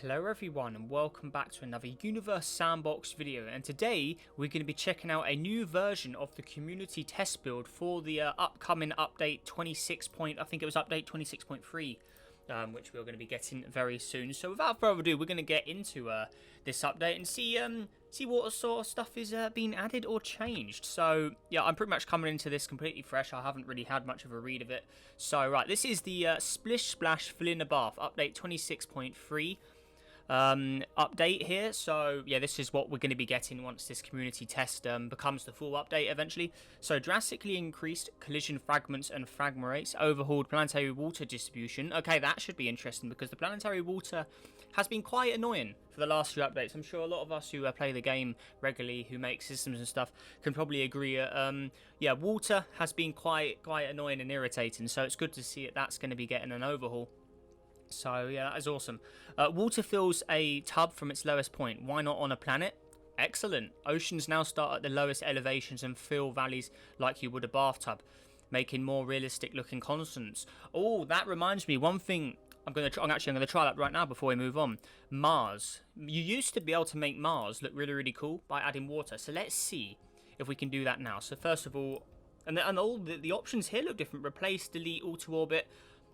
Hello everyone and welcome back to another Universe Sandbox video, and today we're going to be checking out a new version of the community test build for the upcoming update 26. I think it was update 26.3, which we're going to be getting very soon. So without further ado, we're going to get into this update and see what sort of stuff is being added or changed. So yeah, I'm pretty much coming into this completely fresh. I haven't really had much of a read of it. So right, this is the Splish Splash Fill in the Bath update 26.3. update here. So yeah, this is what we're going to be getting once this community test becomes the full update eventually. So drastically increased collision fragments and fragment rates, overhauled planetary water distribution. Okay, that should be interesting because the planetary water has been quite annoying for the last few updates. I'm sure a lot of us who play the game regularly, who make systems and stuff, can probably agree. Yeah, water has been quite annoying and irritating, so it's good to see that's going to be getting an overhaul. So yeah, that is awesome. Water fills a tub from its lowest point. Why not on a planet? Excellent. Oceans now start at the lowest elevations and fill valleys like you would a bathtub, making more realistic looking continents. Oh, that reminds me, one thing I'm going to try that right now before we move on. Mars. You used to be able to make Mars look really cool by adding water. So let's see if we can do that now. So first of all, and all the options here look different. Replace, delete, auto orbit.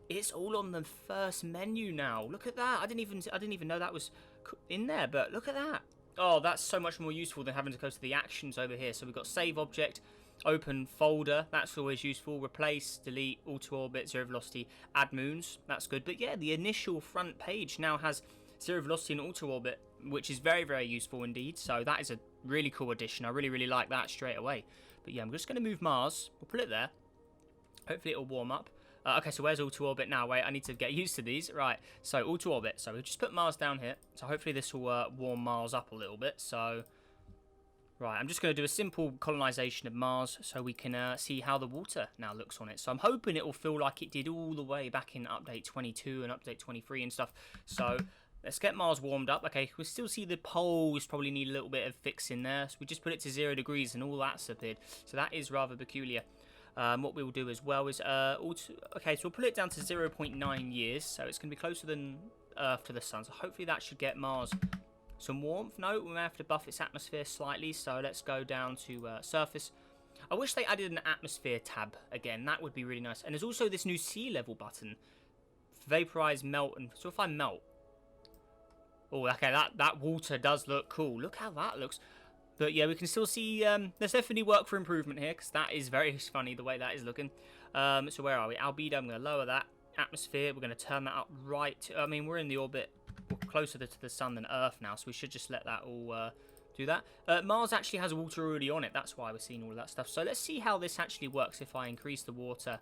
It's all on the first menu now. Look at that. I didn't even know that was in there, but look at that. Oh, that's so much more useful than having to go to the actions over here. So we've got save object, open folder. That's always useful. Replace, delete, auto orbit, zero velocity, add moons. That's good. But yeah, the initial front page now has zero velocity and auto orbit, which is very useful indeed. So that is a really cool addition. I really like that straight away. But yeah, I'm just going to move Mars. We'll put it there. Hopefully it'll warm up. Okay, so where's auto orbit now? Wait, I need to get used to these. Right, so auto orbit. So we'll just put Mars down here. So hopefully this will warm Mars up a little bit. So, right, I'm just going to do a simple colonization of Mars so we can see how the water now looks on it. So I'm hoping it will feel like it did all the way back in update 22 and update 23 and stuff. So let's get Mars warmed up. Okay, we'll still see the poles probably need a little bit of fixing there. So we just put it to 0 degrees and all that's appeared. So that is rather peculiar. What we will do as well is, okay, so we'll put it down to 0.9 years, so it's going to be closer than Earth to the Sun, so hopefully that should get Mars some warmth. No, we may have to buff its atmosphere slightly, so let's go down to surface. I wish they added an atmosphere tab again, that would be really nice. And there's also this new sea level button, vaporize, melt, and so if I melt, oh, okay, that water does look cool. Look how that looks. But yeah, we can still see there's definitely work for improvement here, because that is very funny the way that is looking. So where are we? Albedo, I'm going to lower that. Atmosphere, we're going to turn that up right. I mean, we're in the orbit, we're closer to the sun than Earth now, so we should just let that all do that. Mars actually has water already on it, that's why we're seeing all of that stuff. So let's see how this actually works if I increase the water.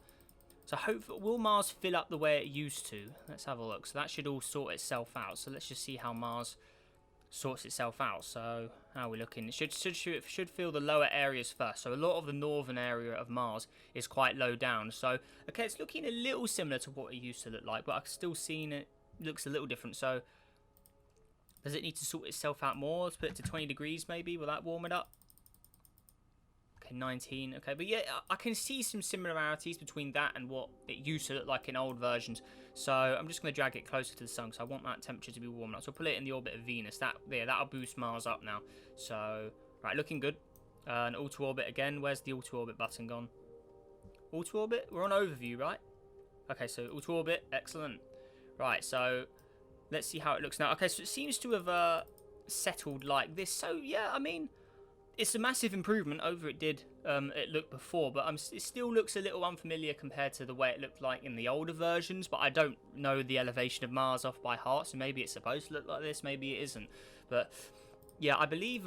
So hopefully, will Mars fill up the way it used to? Let's have a look. So that should all sort itself out. So let's just see how Mars sorts itself out. So how are we looking? It should fill the lower areas first. So a lot of the northern area of Mars is quite low down. So okay, it's looking a little similar to what it used to look like, but I've still seen it looks a little different. So does it need to sort itself out more? Let's put it to 20 degrees maybe. Will that warm it up? Okay, 19. Okay, but yeah, I can see some similarities between that and what it used to look like in old versions. So I'm just going to drag it closer to the sun because I want that temperature to be warm up. So I'll put it in the orbit of Venus. That'll boost Mars up now. So, right, looking good. And auto orbit again. Where's the auto orbit button gone? Auto orbit? We're on overview, right? Okay, so auto orbit. Excellent. Right, so let's see how it looks now. Okay, so it seems to have settled like this. So, yeah, I mean, it's a massive improvement over it looked before, but it still looks a little unfamiliar compared to the way it looked like in the older versions, but I don't know the elevation of Mars off by heart, so maybe it's supposed to look like this, maybe it isn't. But yeah, I believe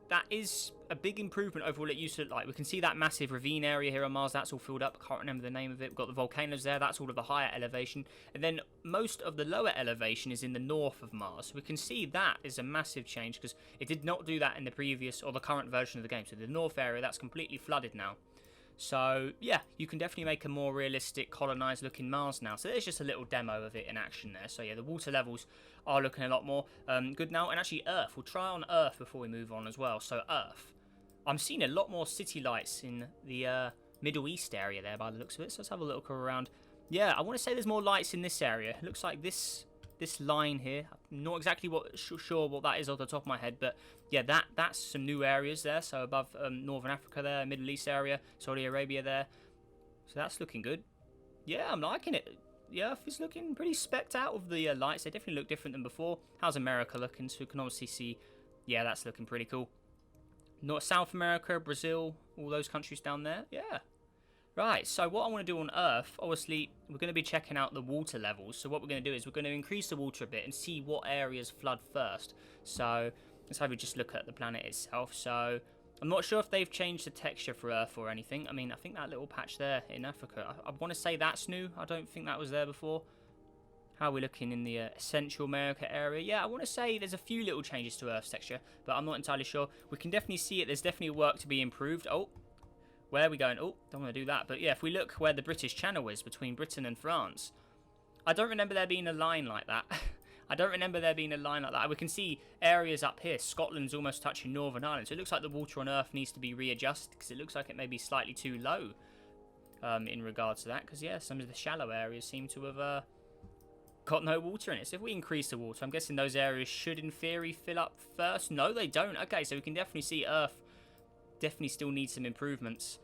that is a big improvement over what it used to look like. We can see that massive ravine area here on Mars, that's all filled up. I can't remember the name of it. We've got the volcanoes there, that's all of the higher elevation. And then most of the lower elevation is in the north of Mars. So we can see that is a massive change because it did not do that in the previous or the current version of the game. So the north area, that's completely flooded now. So yeah, you can definitely make a more realistic colonized looking Mars now. So there's just a little demo of it in action there. So yeah, the water levels are looking a lot more good now. And actually Earth, we'll try on Earth before we move on as well. So Earth, I'm seeing a lot more city lights in the Middle East area there by the looks of it. So let's have a look around. Yeah, I want to say there's more lights in this area. It looks like this this line here. I'm not exactly sure what that is off the top of my head, but yeah, that's some new areas there. So above Northern Africa there, Middle East area, Saudi Arabia there. So that's looking good. Yeah, I'm liking it. The Earth is looking pretty specced out with the lights. They definitely look different than before. How's America looking? So you can obviously see, yeah, that's looking pretty cool. North, South America, Brazil, all those countries down there. Yeah. Right, so what I want to do on Earth, obviously, we're going to be checking out the water levels. So what we're going to do is we're going to increase the water a bit and see what areas flood first. So let's have a just look at the planet itself. So I'm not sure if they've changed the texture for Earth or anything. I mean, I think that little patch there in Africa, I want to say that's new. I don't think that was there before. How are we looking in the Central America area? Yeah, I want to say there's a few little changes to Earth's texture, but I'm not entirely sure. We can definitely see it. There's definitely work to be improved. Oh. Where are we going? Oh, don't want to do that. But yeah, if we look where the British Channel is between Britain and France, I don't remember there being a line like that. I don't remember there being a line like that. We can see areas up here. Scotland's almost touching Northern Ireland. So it looks like the water on Earth needs to be readjusted because it looks like it may be slightly too low in regards to that. Because, yeah, some of the shallow areas seem to have got no water in it. So if we increase the water, I'm guessing those areas should, in theory, fill up first. No, they don't. Okay, so we can definitely see Earth definitely still needs some improvements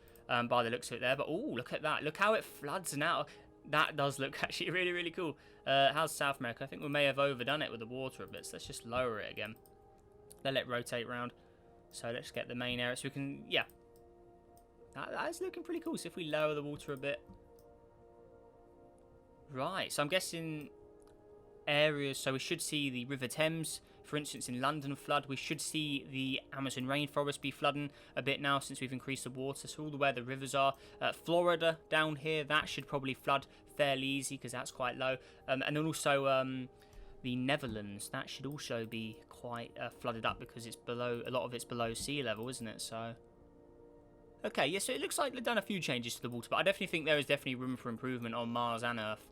by the looks of it there. But oh, look at that. Look how it floods now. That does look actually really, really cool. How's South America? I think we may have overdone it with the water a bit. So let's just lower it again. Let it rotate around. So let's get the main area. So we can, yeah. That is looking pretty cool. So if we lower the water a bit. Right. So I'm guessing areas. So we should see the River Thames, for instance, in London flood. We should see the Amazon rainforest be flooding a bit now since we've increased the water. So all the where the rivers are. Florida down here, that should probably flood fairly easy because that's quite low. And then also the Netherlands, that should also be quite flooded up because it's below, a lot of it's below sea level, isn't it? So okay, yeah, so it looks like they've done a few changes to the water, but I definitely think there is definitely room for improvement on Mars and Earth.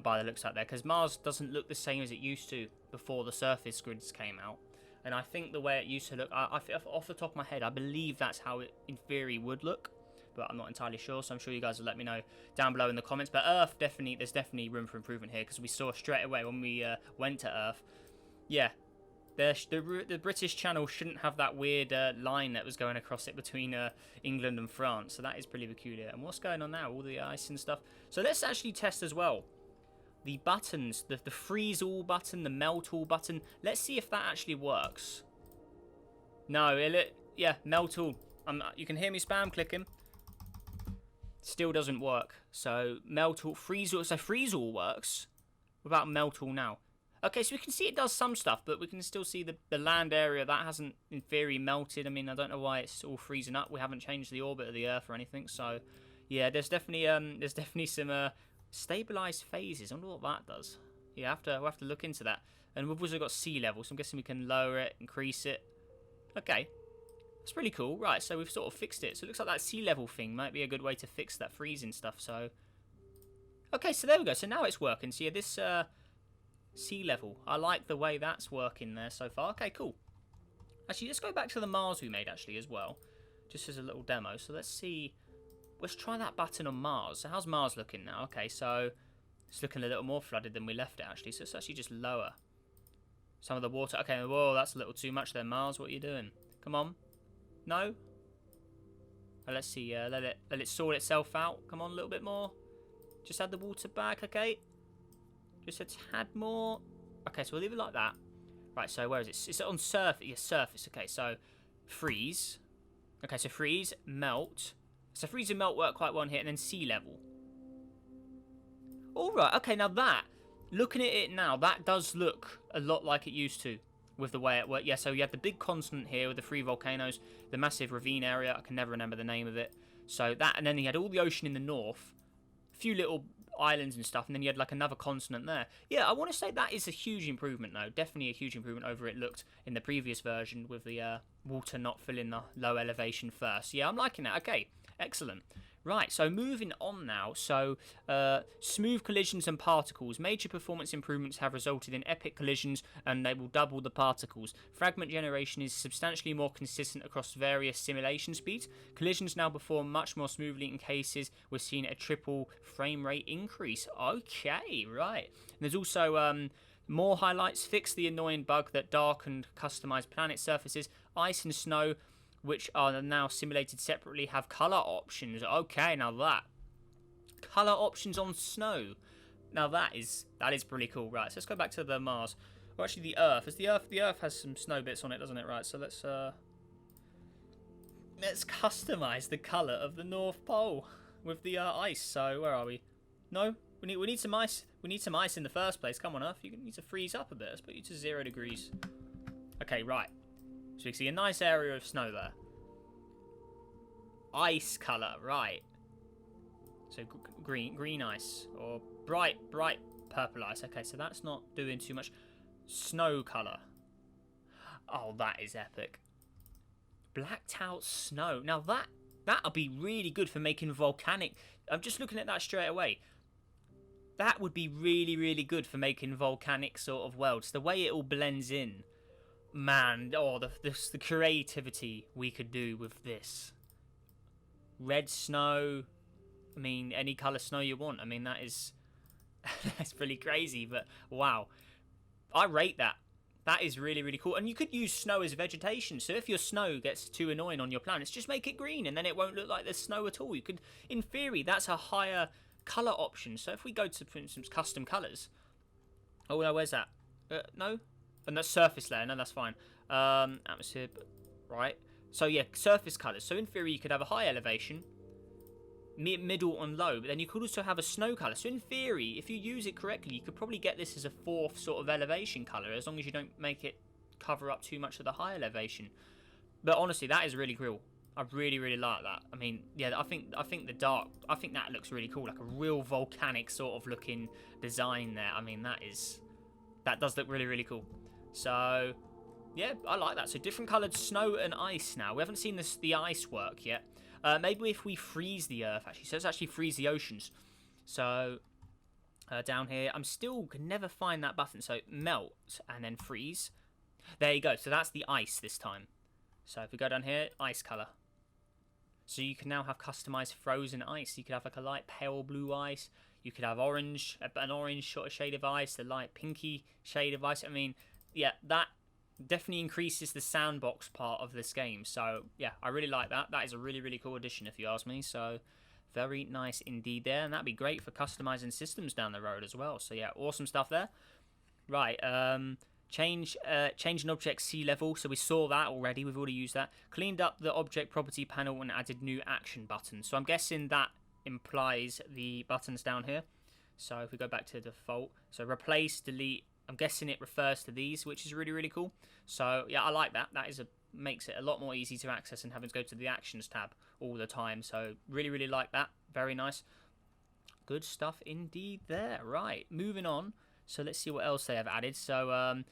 By the looks out there, because Mars doesn't look the same as it used to before the surface grids came out, and I think the way it used to look, off the top of my head, I believe that's how it in theory would look, but I'm not entirely sure, so I'm sure you guys will let me know down below in the comments. But Earth, definitely, there's definitely room for improvement here, because we saw straight away when we went to Earth, yeah, the British Channel shouldn't have that weird line that was going across it between England and France, so that is pretty peculiar. And what's going on now? All the ice and stuff. So let's actually test as well the buttons, the freeze all button, the melt all button. Let's see if that actually works. No, yeah, melt all. You can hear me spam clicking. Still doesn't work. So melt all, freeze all. So freeze all works. What about melt all now? Okay, so we can see it does some stuff, but we can still see the land area that hasn't in theory melted. I mean, I don't know why it's all freezing up. We haven't changed the orbit of the Earth or anything. So yeah, there's definitely some stabilized phases. I wonder what that does. Yeah, we'll have to look into that. And we've also got sea level, so I'm guessing we can lower it, increase it. Okay, that's pretty cool. Right, so we've sort of fixed it. So it looks like that sea level thing might be a good way to fix that freezing stuff. So okay, so there we go. So now it's working. So yeah, this sea level, I like the way that's working there so far. Okay, cool. Actually, let's go back to the Mars we made actually as well, just as a little demo. So let's see. Let's try that button on Mars. So how's Mars looking now? Okay, so it's looking a little more flooded than we left it, actually. So let's actually just lower some of the water. Okay, whoa, that's a little too much there, Mars. What are you doing? Come on. No? Oh, let's see. Let it sort itself out. Come on, a little bit more. Just add the water back, okay? Just a tad more. Okay, so we'll leave it like that. Right, so where is it? It's on surface. Yeah, surface. Okay, so freeze. Okay, so freeze, melt. So freeze and melt work quite well here, and then sea level. Alright, okay, now that, looking at it now, that does look a lot like it used to with the way it worked. Yeah, so you have the big continent here with the 3 volcanoes, the massive ravine area, I can never remember the name of it. So that, and then you had all the ocean in the north, a few little islands and stuff, and then you had like another continent there. Yeah, I want to say that is a huge improvement though, definitely a huge improvement over it looked in the previous version with the water not filling the low elevation first. Yeah, I'm liking that. Okay. Excellent. Right, so moving on now. So, smooth collisions and particles. Major performance improvements have resulted in epic collisions, and they will double the particles. Fragment generation is substantially more consistent across various simulation speeds. Collisions now perform much more smoothly in cases we're seeing a triple frame rate increase. Okay, right. And there's also More highlights, fix the annoying bug that darkened customized planet surfaces. Ice and snow, which are now simulated separately, have color options. Okay, now that. Color options on snow. Now that is pretty cool. Right, so let's go back to the Mars. Or actually the Earth. As the Earth has some snow bits on it, doesn't it? Right, so let's customize the color of the North Pole with the ice. So where are we? No, we need some ice. We need some ice in the first place. Come on, Earth. You need to freeze up a bit. Let's put you to 0 degrees. Okay, right. So we can see a nice area of snow there. Ice color, right. So green ice or bright purple ice. Okay, so that's not doing too much. Snow color. Oh, that is epic. Blacked out snow. Now that'll be really good for making volcanic. I'm just looking at that straight away. That would be really, really good for making volcanic sort of worlds. The way it all blends in. Man, oh, the creativity we could do with this. Red snow. I mean, any colour snow you want. I mean, that is... that's pretty crazy, but wow. I rate that. That is really, really cool. And you could use snow as vegetation. So if your snow gets too annoying on your planets, just make it green and then it won't look like there's snow at all. You could, in theory, that's a higher colour option. So if we go to, for instance, custom colours. Oh, no, where's that? No? And that's surface layer. No, that's fine. Atmosphere, right. So yeah, surface colours. So in theory, you could have a high elevation, middle and low, but then you could also have a snow colour. So in theory, if you use it correctly, you could probably get this as a 4th sort of elevation colour, as long as you don't make it cover up too much of the high elevation. But honestly, that is really cool. I really, really like that. I mean, yeah, I think that looks really cool, like a real volcanic sort of looking design there. I mean, that does look really, really cool. So yeah, I like that. So different coloured snow and ice now. We haven't seen the ice work yet. Maybe if we freeze the Earth, actually. So let's actually freeze the oceans. So down here, I'm still can never find that button. So melt and then freeze. There you go. So that's the ice this time. So if we go down here, ice color. So you can now have customized frozen ice. You could have like a light pale blue ice. You could have orange, an orange sort of shade of ice, a light pinky shade of ice. I mean, yeah, that definitely increases the sandbox part of this game. So yeah, I really like that. That is a really, really cool addition if you ask me. So very nice indeed there, and that'd be great for customizing systems down the road as well. So yeah, awesome stuff there. Right, change an object sea level. So we saw that already. We've already used that. Cleaned up the object property panel and added new action buttons. So I'm guessing that implies the buttons down here. So if we go back to default, so replace, delete. I'm guessing it refers to these, which is really, really cool. So yeah, I like that. That is makes it a lot more easy to access and having to go to the actions tab all the time. So really, really like that. Very nice. Good stuff indeed there. Right, moving on. So let's see what else they have added. So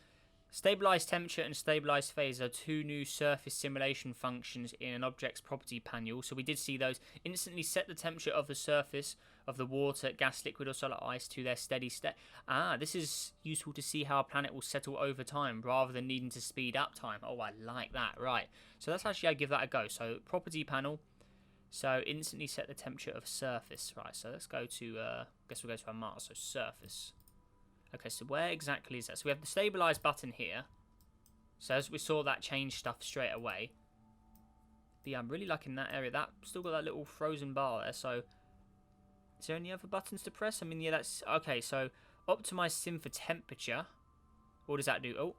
stabilized temperature and stabilized phase are two new surface simulation functions in an object's property panel. So we did see those. Instantly set the temperature of the surface of the water, gas, liquid or solid ice to their steady state. This is useful to see how a planet will settle over time rather than needing to speed up time. Oh, I like that. Right. So that's actually, I give that a go. So property panel. So instantly set the temperature of surface. Right. So let's go to, guess we'll go to our Mars. So surface. Okay, so where exactly is that? So we have the stabilize button here. So as we saw, that change stuff straight away. But yeah, I'm really liking that area. That still got that little frozen bar there. So is there any other buttons to press? I mean, yeah, that's okay. So optimize sim for temperature. What does that do? Oh,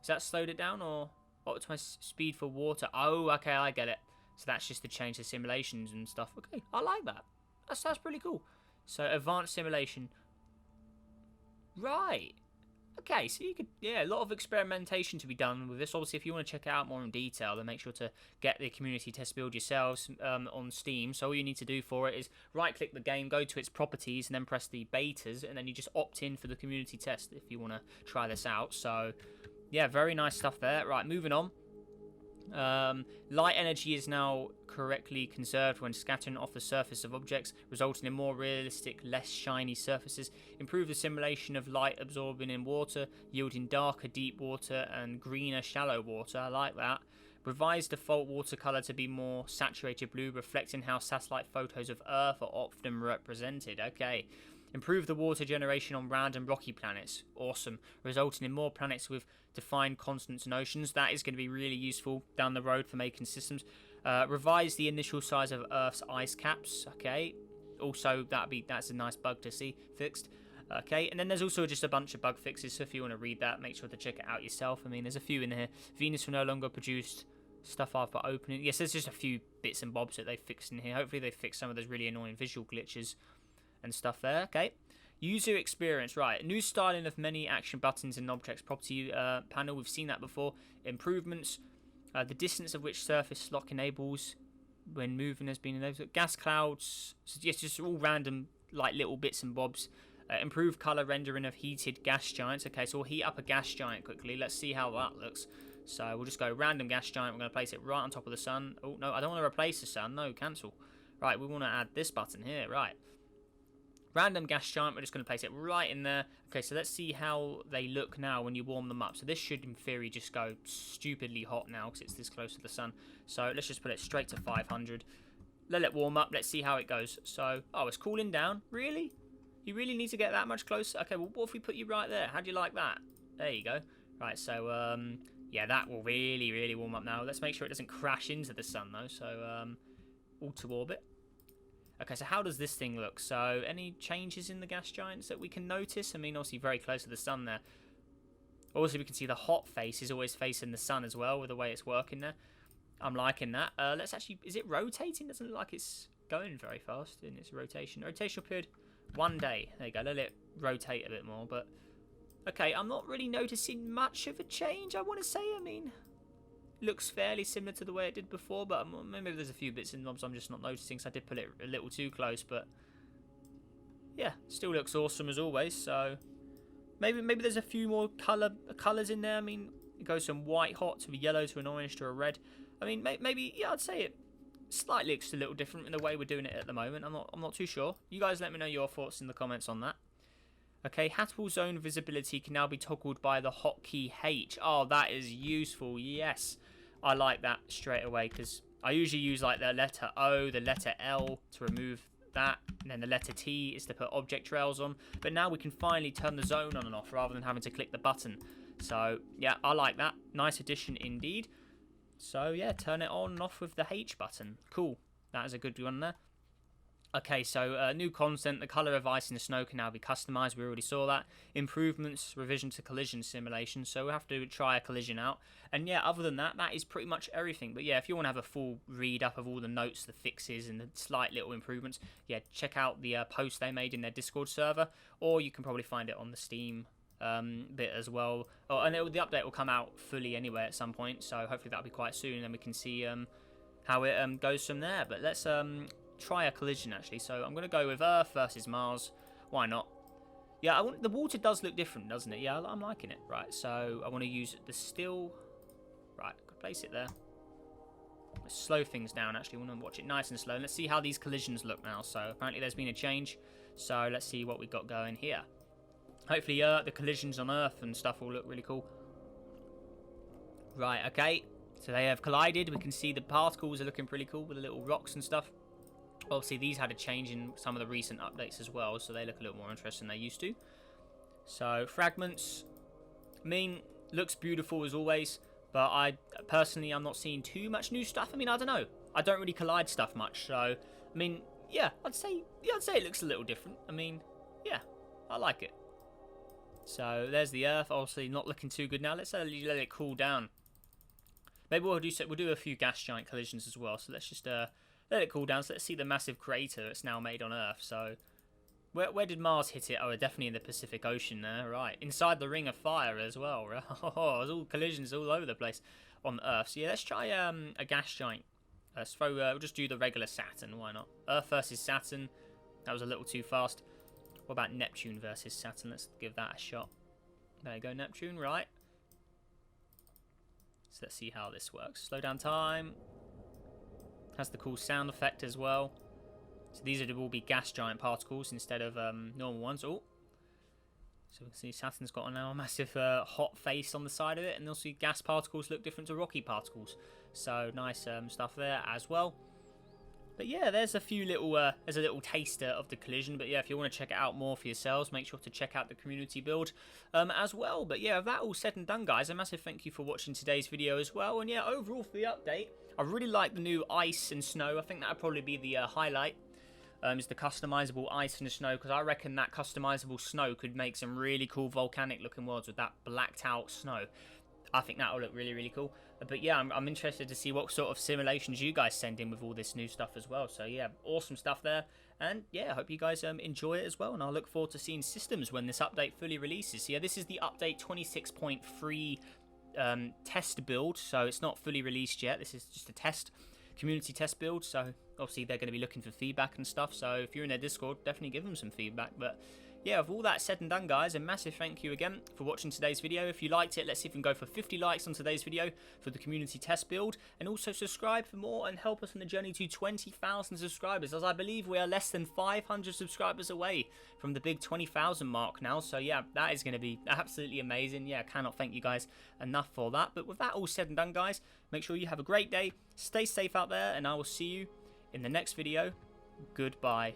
is that slowed it down, or optimize speed for water? Oh, okay, I get it. So that's just to change the simulations and stuff. Okay, I like that. That's pretty cool. So advanced simulation. Right. Okay, so you could, yeah, a lot of experimentation to be done with this. Obviously, if you want to check it out more in detail, then make sure to get the community test build yourselves on Steam. So all you need to do for it is right-click the game, go to its properties, and then press the betas, and then you just opt in for the community test if you want to try this out. So, yeah, very nice stuff there. Right, moving on. Light energy is now correctly conserved when scattering off the surface of objects, resulting in more realistic, less shiny surfaces. Improve the simulation of light absorbing in water, yielding darker deep water and greener shallow water. I like that. Revise default watercolor to be more saturated blue, reflecting how satellite photos of Earth are often represented. Okay. Improve the water generation on random rocky planets. Awesome. Resulting in more planets with defined continents and oceans. That is going to be really useful down the road for making systems. Revise the initial size of Earth's ice caps. Okay. Also, that's a nice bug to see fixed. Okay, and then there's also just a bunch of bug fixes, so if you want to read that, make sure to check it out yourself. I mean, there's a few in here. Venus will no longer produce stuff after opening. Yes, there's just a few bits and bobs that they fixed in here. Hopefully they fix some of those really annoying visual glitches and stuff there. Okay, user experience. Right, new styling of many action buttons and objects property panel. We've seen that before. Improvements. The distance of which surface lock enables when moving has been enabled. Gas clouds. So yes, just all random like little bits and bobs. Improved color rendering of heated gas giants. Okay, so we'll heat up a gas giant quickly. Let's see how that looks. So we'll just go random gas giant. We're going to place it right on top of the sun. Oh, no, I don't want to replace the sun. No, cancel. Right, we want to add this button here. Right. Random gas giant. We're just going to place it right in there. Okay, so let's see how they look now when you warm them up. So this should, in theory, just go stupidly hot now because it's this close to the sun. So let's just put it straight to 500. Let it warm up. Let's see how it goes. So, oh, it's cooling down. Really? You really need to get that much closer? Okay, well, what if we put you right there? How do you like that? There you go. Right, so, yeah, that will really, really warm up now. Let's make sure it doesn't crash into the sun, though. So, auto orbit. Okay, so how does this thing look? So, any changes in the gas giants that we can notice? I mean, obviously, very close to the sun there. Also, we can see the hot face is always facing the sun as well with the way it's working there. I'm liking that. Let's actually... Is it rotating? Doesn't look like it's going very fast in its rotation. Rotational period... 1 day. There you go. Let it rotate a bit more. But okay, I'm not really noticing much of a change, I want to say. I mean, looks fairly similar to the way it did before, but maybe there's a few bits and bobs I'm just not noticing, so I did put it a little too close. But yeah, still looks awesome as always. So maybe there's a few more colours in there. I mean, it goes from white hot to a yellow to an orange to a red. I mean, maybe yeah, I'd say it slightly looks a little different in the way we're doing it at the moment. I'm not too sure. You guys let me know your thoughts in the comments on that. Okay, Hatable zone visibility can now be toggled by the hotkey H. Oh, that is useful. Yes, I like that straight away because I usually use like the letter O, the letter L to remove that, and then the letter T is to put object trails on. But now we can finally turn the zone on and off rather than having to click the button. So yeah, I like that. Nice addition indeed. So yeah, turn it on and off with the H button. Cool. That is a good one there. Okay, so new content. The colour of ice in the snow can now be customised. We already saw that. Improvements, revision to collision simulation. So we have to try a collision out. And yeah, other than that, that is pretty much everything. But yeah, if you want to have a full read up of all the notes, the fixes, and the slight little improvements, yeah, check out the post they made in their Discord server. Or you can probably find it on the Steam bit as well. Oh, and the update will come out fully anyway at some point, so hopefully that'll be quite soon, and then we can see how it goes from there. But let's try a collision actually. So I'm going to go with Earth versus Mars. Why not? Yeah, the water does look different, doesn't it? Yeah, I'm liking it. Right, so I want to use the still. Right, place it there. Let's slow things down actually. I want to watch it nice and slow. Let's see how these collisions look now. So apparently there's been a change, so let's see what we got going here. Hopefully the collisions on Earth and stuff will look really cool. Right, okay. So they have collided. We can see the particles are looking pretty cool with the little rocks and stuff. Obviously, these had a change in some of the recent updates as well, so they look a little more interesting than they used to. So, fragments. I mean, looks beautiful as always, but I'm not seeing too much new stuff. I mean, I don't know. I don't really collide stuff much, so, I mean, yeah, I'd say it looks a little different. I mean, yeah, I like it. So there's the Earth, obviously not looking too good now. Let's let it cool down. Maybe we'll do a few gas giant collisions as well. So let's just let it cool down. So let's see the massive crater it's now made on Earth. So where did Mars hit it? Oh, definitely in the Pacific Ocean there, right? Inside the Ring of Fire as well. Right? Oh, there's all collisions all over the place on Earth. So yeah, let's try a gas giant. We'll just do the regular Saturn. Why not? Earth versus Saturn. That was a little too fast. What about Neptune versus Saturn? Let's give that a shot. There you go, Neptune, right. So let's see how this works. Slow down time. Has the cool sound effect as well. So these will be gas giant particles instead of normal ones. Oh. So we can see Saturn's got now a massive hot face on the side of it. And also gas particles look different to rocky particles. So nice stuff there as well. But yeah, there's a little taster of the collision. But yeah, if you want to check it out more for yourselves, make sure to check out the community build as well. But yeah, with that all said and done, guys, a massive thank you for watching today's video as well. And yeah, overall for the update, I really like the new ice and snow. I think that'll probably be the highlight. Is the customizable ice and the snow, because I reckon that customizable snow could make some really cool volcanic looking worlds with that blacked out snow. I think that'll look really, really cool. But yeah, I'm interested to see what sort of simulations you guys send in with all this new stuff as well. So yeah, awesome stuff there. And yeah, I hope you guys enjoy it as well. And I look forward to seeing systems when this update fully releases. So yeah, this is the update 26.3 test build. So it's not fully released yet. This is just a test. Community test build, so obviously they're going to be looking for feedback and stuff, so if you're in their Discord, definitely give them some feedback. But yeah, with all that said and done, guys, a massive thank you again for watching today's video. If you liked it, let's see if we can go for 50 likes on today's video for the community test build, and also subscribe for more and help us on the journey to 20,000 subscribers, as I believe we are less than 500 subscribers away from the big 20,000 mark now. So yeah, that is going to be absolutely amazing. Yeah, I cannot thank you guys enough for that. But with that all said and done, guys, make sure you have a great day, stay safe out there, and I will see you in the next video. Goodbye.